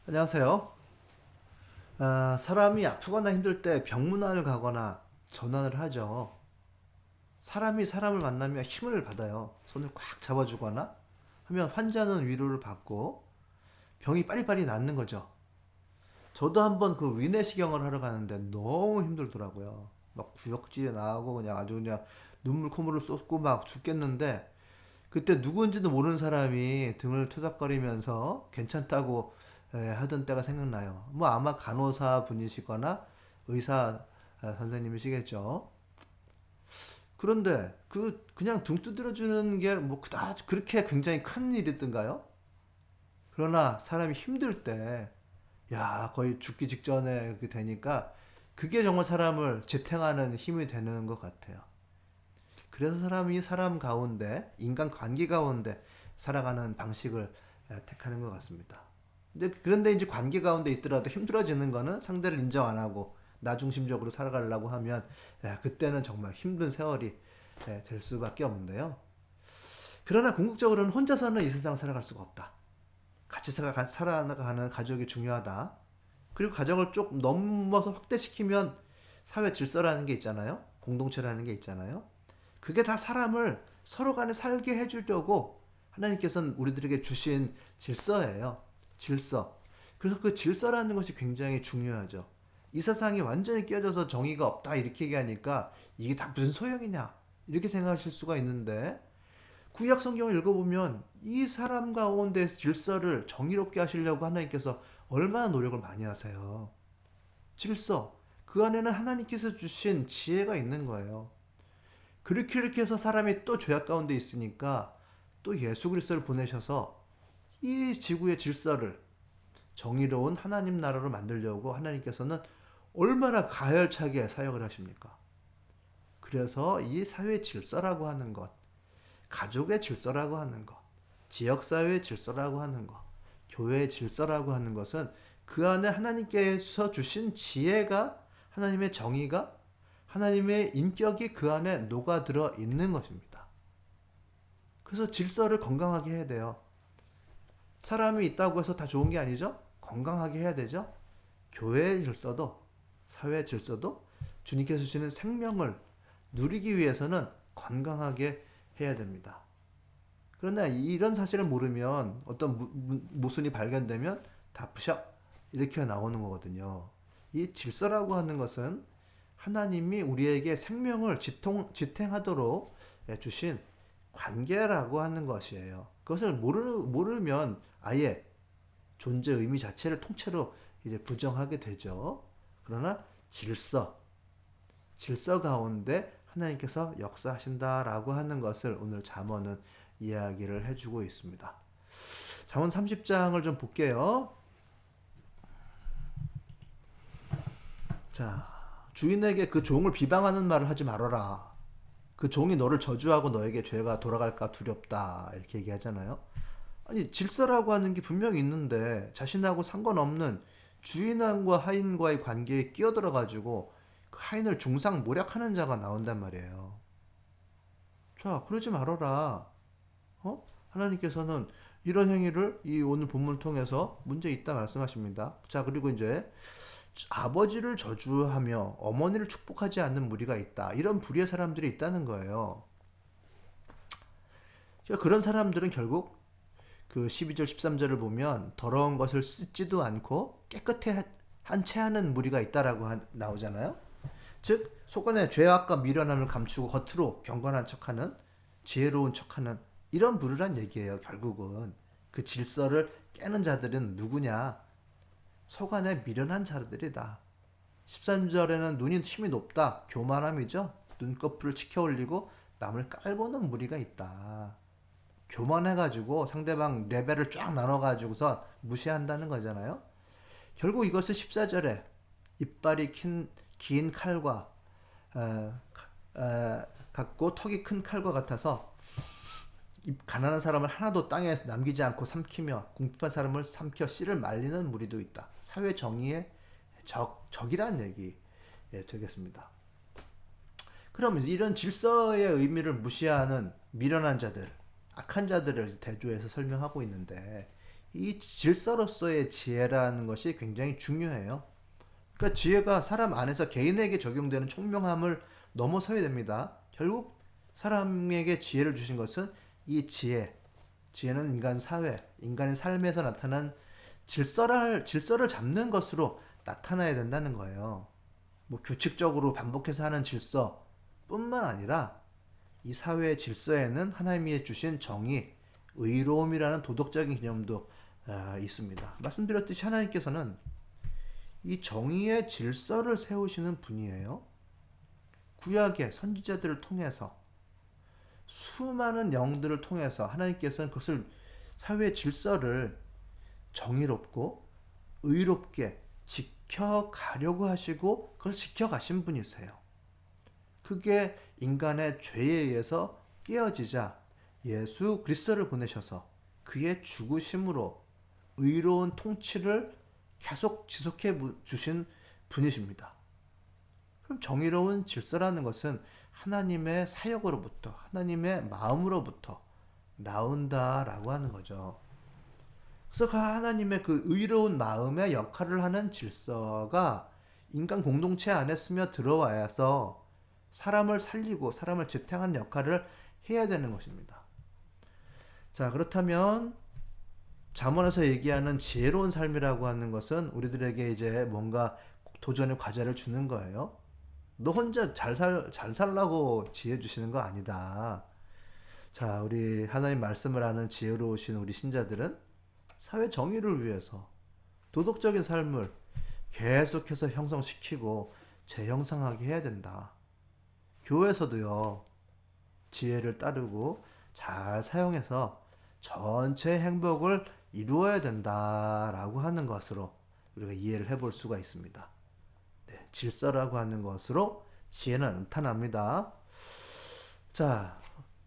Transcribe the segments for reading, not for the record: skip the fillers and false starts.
안녕하세요. 사람이 아프거나 힘들 때 병문안을 가거나 전화를 하죠. 사람이 사람을 만나면 힘을 받아요. 손을 꽉 잡아주거나 하면 환자는 위로를 받고 병이 빨리빨리 낫는 거죠. 저도 한번 그 위내시경을 하러 가는데 너무 힘들더라고요. 막 구역질이 나고 그냥 아주 그냥 눈물 콧물을 쏟고 막 죽겠는데 그때 누구인지도 모르는 사람이 등을 토닥거리면서 괜찮다고 하던 때가 생각나요. 뭐 아마 간호사 분이시거나 의사 선생님이시겠죠. 그런데 그냥 등 두드려주는 게 뭐 그다지 그렇게 굉장히 큰 일이던가요? 그러나 사람이 힘들 때, 야, 거의 죽기 직전에 그렇게 되니까 그게 정말 사람을 지탱하는 힘이 되는 것 같아요. 그래서 사람이 사람 가운데, 인간 관계 가운데 살아가는 방식을 택하는 것 같습니다. 그런데 이제 관계 가운데 있더라도 힘들어지는 거는 상대를 인정 안 하고 나 중심적으로 살아가려고 하면 그때는 정말 힘든 세월이 될 수밖에 없는데요. 그러나 궁극적으로는 혼자서는 이 세상을 살아갈 수가 없다. 같이 살아가는 가족이 중요하다. 그리고 가정을 좀 넘어서 확대시키면 사회 질서라는 게 있잖아요. 공동체라는 게 있잖아요. 그게 다 사람을 서로 간에 살게 해주려고 하나님께서는 우리들에게 주신 질서예요. 질서. 그래서 그 질서라는 것이 굉장히 중요하죠. 이 세상이 완전히 깨져서 정의가 없다 이렇게 얘기하니까 이게 다 무슨 소용이냐 이렇게 생각하실 수가 있는데 구약 성경을 읽어보면 이 사람 가운데 질서를 정의롭게 하시려고 하나님께서 얼마나 노력을 많이 하세요. 질서. 그 안에는 하나님께서 주신 지혜가 있는 거예요. 그렇게 해서 사람이 또 죄악 가운데 있으니까 또 예수 그리스도를 보내셔서 이 지구의 질서를 정의로운 하나님 나라로 만들려고 하나님께서는 얼마나 가열차게 사역을 하십니까? 그래서 이 사회 질서라고 하는 것, 가족의 질서라고 하는 것, 지역사회의 질서라고 하는 것, 교회의 질서라고 하는 것은 그 안에 하나님께서 주신 지혜가 하나님의 정의가 하나님의 인격이 그 안에 녹아들어 있는 것입니다. 그래서 질서를 건강하게 해야 돼요. 사람이 있다고 해서 다 좋은 게 아니죠? 건강하게 해야 되죠? 교회의 질서도, 사회의 질서도 주님께서 주시는 생명을 누리기 위해서는 건강하게 해야 됩니다. 그러나 이런 사실을 모르면 어떤 모순이 발견되면 다 부셔 이렇게 나오는 거거든요. 이 질서라고 하는 것은 하나님이 우리에게 생명을 지탱하도록 주신 관계라고 하는 것이에요. 그것을 모르면 아예 존재 의미 자체를 통째로 이제 부정하게 되죠. 그러나 질서 가운데 하나님께서 역사하신다라고 하는 것을 오늘 잠언은 이야기를 해주고 있습니다. 잠언 30장을 좀 볼게요. 자, 주인에게 그 종을 비방하는 말을 하지 말아라. 그 종이 너를 저주하고 너에게 죄가 돌아갈까 두렵다. 이렇게 얘기하잖아요. 아니, 질서라고 하는 게 분명히 있는데 자신하고 상관없는 주인과 하인과의 관계에 끼어들어가지고 그 하인을 중상모략하는 자가 나온단 말이에요. 자, 그러지 말아라. 하나님께서는 이런 행위를 이 오늘 본문을 통해서 문제 있다 말씀하십니다. 자, 그리고 이제 아버지를 저주하며 어머니를 축복하지 않는 무리가 있다. 이런 불의의 사람들이 있다는 거예요. 그런 사람들은 결국 그 12절 13절을 보면 더러운 것을 씻지도 않고 깨끗해 한 채 하는 무리가 있다라고 나오잖아요. 즉 속안에 죄악과 미련함을 감추고 겉으로 경건한 척하는 지혜로운 척하는 이런 부류란 얘기예요. 결국은 그 질서를 깨는 자들은 누구냐? 속안에 미련한 자들이다. 13절에는 눈이 힘이 높다. 교만함이죠. 눈꺼풀을 치켜 올리고 남을 깔보는 무리가 있다. 교만해가지고 상대방 레벨을 쫙 나눠가지고서 무시한다는 거잖아요. 결국 이것을 14절에 이빨이 긴 칼과 같고 턱이 큰 칼과 같아서 가난한 사람을 하나도 땅에 남기지 않고 삼키며 궁핍한 사람을 삼켜 씨를 말리는 무리도 있다. 사회 정의의 적이란 얘기 되겠습니다. 그럼 이런 질서의 의미를 무시하는 미련한 자들, 악한 자들을 대조해서 설명하고 있는데 이 질서로서의 지혜라는 것이 굉장히 중요해요. 그러니까 지혜가 사람 안에서 개인에게 적용되는 총명함을 넘어서야 됩니다. 결국 사람에게 지혜를 주신 것은 이 지혜는 인간 사회, 인간의 삶에서 나타난 질서를 잡는 것으로 나타나야 된다는 거예요. 뭐 규칙적으로 반복해서 하는 질서뿐만 아니라 이 사회의 질서에는 하나님이 주신 정의, 의로움이라는 도덕적인 개념도 있습니다. 말씀드렸듯이 하나님께서는 이 정의의 질서를 세우시는 분이에요. 구약의 선지자들을 통해서 수많은 영들을 통해서 하나님께서는 그것을 사회의 질서를 정의롭고 의롭게 지켜가려고 하시고 그걸 지켜가신 분이세요. 그게 인간의 죄에 의해서 깨어지자 예수 그리스도를 보내셔서 그의 죽으심으로 의로운 통치를 계속 지속해 주신 분이십니다. 그럼 정의로운 질서라는 것은 하나님의 사역으로부터, 하나님의 마음으로부터 나온다라고 하는 거죠. 그래서 그 하나님의 그 의로운 마음의 역할을 하는 질서가 인간 공동체 안에 스며 들어와서 사람을 살리고 사람을 지탱하는 역할을 해야 되는 것입니다. 자, 그렇다면 잠언에서 얘기하는 지혜로운 삶이라고 하는 것은 우리들에게 이제 뭔가 도전의 과제를 주는 거예요. 너 혼자 잘 살라고 지혜 주시는 거 아니다. 자, 우리 하나님 말씀을 하는 지혜로우신 우리 신자들은 사회 정의를 위해서 도덕적인 삶을 계속해서 형성시키고 재형성하게 해야 된다. 교회에서도요, 지혜를 따르고 잘 사용해서 전체 행복을 이루어야 된다라고 하는 것으로 우리가 이해를 해볼 수가 있습니다. 네, 질서라고 하는 것으로 지혜는 나타납니다. 자,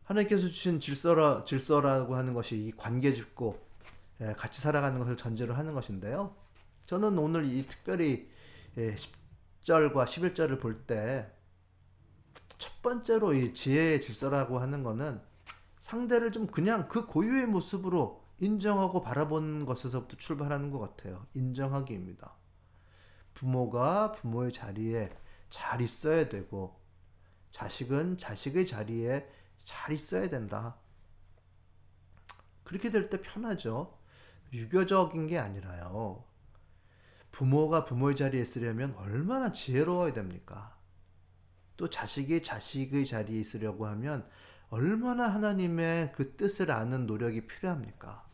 하나님께서 주신 질서라고 하는 것이 이 관계 짚고 같이 살아가는 것을 전제로 하는 것인데요. 저는 오늘 이 특별히 10절과 11절을 볼 때 첫 번째로 이 지혜의 질서라고 하는 것은 상대를 좀 그냥 그 고유의 모습으로 인정하고 바라보는 것에서부터 출발하는 것 같아요. 인정하기입니다. 부모가 부모의 자리에 잘 있어야 되고 자식은 자식의 자리에 잘 있어야 된다. 그렇게 될 때 편하죠. 유교적인 게 아니라요. 부모가 부모의 자리에 있으려면 얼마나 지혜로워야 됩니까? 또 자식이 자식의 자리에 있으려고 하면 얼마나 하나님의 그 뜻을 아는 노력이 필요합니까?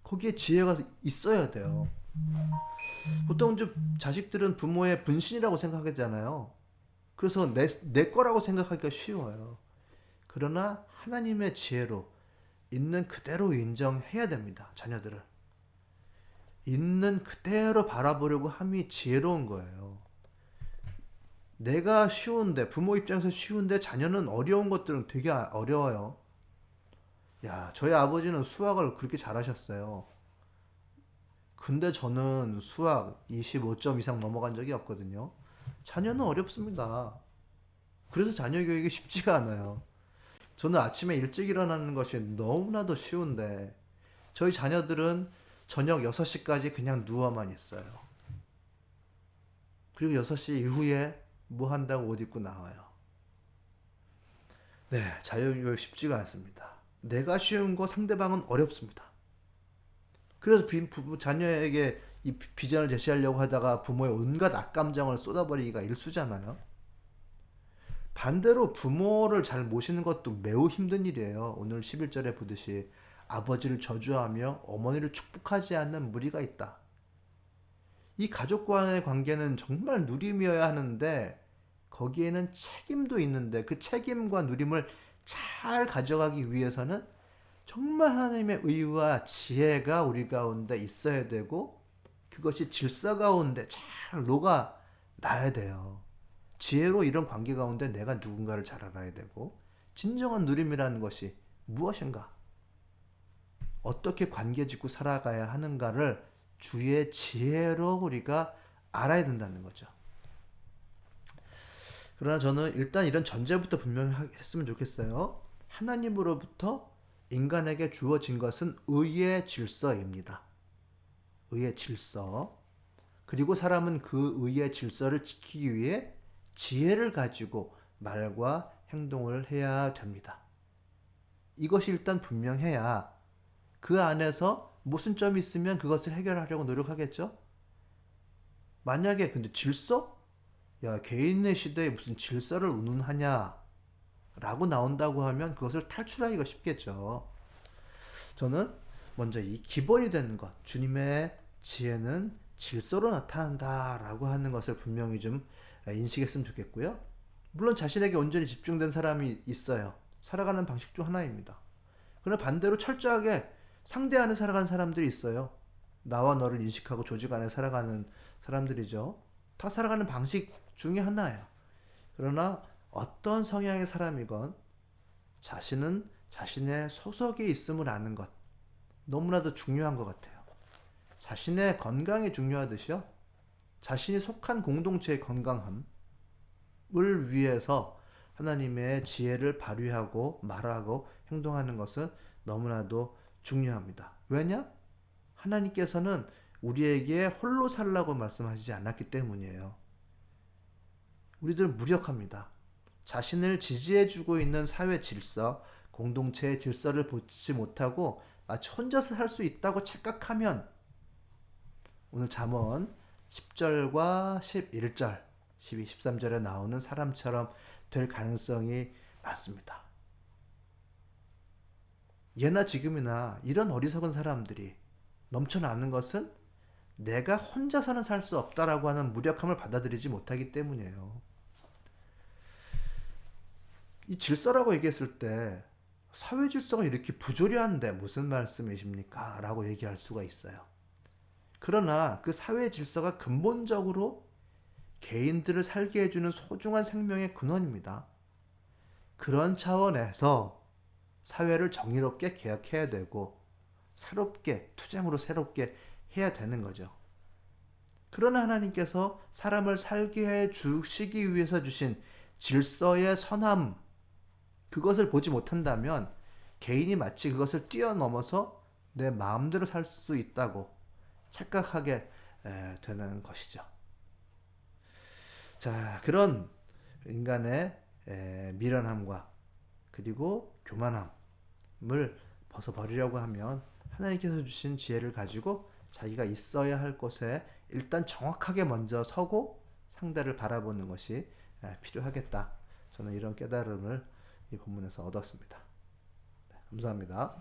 거기에 지혜가 있어야 돼요. 보통 좀 자식들은 부모의 분신이라고 생각하잖아요. 그래서 내 거라고 생각하기가 쉬워요. 그러나 하나님의 지혜로 있는 그대로 인정해야 됩니다. 자녀들을. 있는 그대로 바라보려고 함이 지혜로운 거예요. 내가 쉬운데, 부모 입장에서 쉬운데 자녀는 어려운 것들은 되게 어려워요. 야, 저희 아버지는 수학을 그렇게 잘하셨어요. 근데 저는 수학 25점 이상 넘어간 적이 없거든요. 자녀는 어렵습니다. 그래서 자녀 교육이 쉽지가 않아요. 저는 아침에 일찍 일어나는 것이 너무나도 쉬운데 저희 자녀들은 저녁 6시까지 그냥 누워만 있어요. 그리고 6시 이후에 뭐 한다고 옷 입고 나와요. 네, 자녀교육 쉽지가 않습니다. 내가 쉬운 거 상대방은 어렵습니다. 그래서 자녀에게 이 비전을 제시하려고 하다가 부모의 온갖 악감정을 쏟아버리기가 일쑤잖아요. 반대로 부모를 잘 모시는 것도 매우 힘든 일이에요. 오늘 11절에 보듯이 아버지를 저주하며 어머니를 축복하지 않는 무리가 있다. 이 가족과의 관계는 정말 누림이어야 하는데 거기에는 책임도 있는데 그 책임과 누림을 잘 가져가기 위해서는 정말 하나님의 의와 지혜가 우리 가운데 있어야 되고 그것이 질서 가운데 잘 녹아나야 돼요. 지혜로 이런 관계 가운데 내가 누군가를 잘 알아야 되고 진정한 누림이라는 것이 무엇인가? 어떻게 관계 짓고 살아가야 하는가를 주의 지혜로 우리가 알아야 된다는 거죠. 그러나 저는 일단 이런 전제부터 분명히 했으면 좋겠어요. 하나님으로부터 인간에게 주어진 것은 의의 질서입니다. 의의 질서. 그리고 사람은 그 의의 질서를 지키기 위해 지혜를 가지고 말과 행동을 해야 됩니다. 이것이 일단 분명해야 그 안에서 모순점이 있으면 그것을 해결하려고 노력하겠죠? 만약에 근데 질서? 야, 개인의 시대에 무슨 질서를 운운하냐? 라고 나온다고 하면 그것을 탈출하기가 쉽겠죠. 저는 먼저 이 기본이 되는 것, 주님의 지혜는 질서로 나타난다 라고 하는 것을 분명히 좀 인식했으면 좋겠고요. 물론 자신에게 온전히 집중된 사람이 있어요. 살아가는 방식 중 하나입니다. 그러나 반대로 철저하게 상대하는 살아가는 사람들이 있어요. 나와 너를 인식하고 조직 안에 살아가는 사람들이죠. 다 살아가는 방식 중에 하나예요. 그러나 어떤 성향의 사람이건 자신은 자신의 소속에 있음을 아는 것, 너무나도 중요한 것 같아요. 자신의 건강이 중요하듯이요. 자신이 속한 공동체의 건강함을 위해서 하나님의 지혜를 발휘하고 말하고 행동하는 것은 너무나도 중요합니다. 왜냐? 하나님께서는 우리에게 홀로 살라고 말씀하시지 않았기 때문이에요. 우리들은 무력합니다. 자신을 지지해주고 있는 사회 질서, 공동체의 질서를 보지 못하고 마치 혼자서 살 수 있다고 착각하면 오늘 잠언 10절과 11절, 12, 13절에 나오는 사람처럼 될 가능성이 많습니다. 예나 지금이나 이런 어리석은 사람들이 넘쳐나는 것은 내가 혼자서는 살 수 없다라고 하는 무력함을 받아들이지 못하기 때문이에요. 이 질서라고 얘기했을 때 사회 질서가 이렇게 부조리한데 무슨 말씀이십니까? 라고 얘기할 수가 있어요. 그러나 그 사회 질서가 근본적으로 개인들을 살게 해주는 소중한 생명의 근원입니다. 그런 차원에서 사회를 정의롭게 개혁해야 되고 새롭게 투쟁으로 새롭게 해야 되는 거죠. 그러나 하나님께서 사람을 살게 해 주시기 위해서 주신 질서의 선함, 그것을 보지 못한다면 개인이 마치 그것을 뛰어넘어서 내 마음대로 살 수 있다고 착각하게 되는 것이죠. 자, 그런 인간의 미련함과 그리고 교만함을 벗어버리려고 하면 하나님께서 주신 지혜를 가지고 자기가 있어야 할 곳에 일단 정확하게 먼저 서고 상대를 바라보는 것이 필요하겠다. 저는 이런 깨달음을 이 본문에서 얻었습니다. 네, 감사합니다.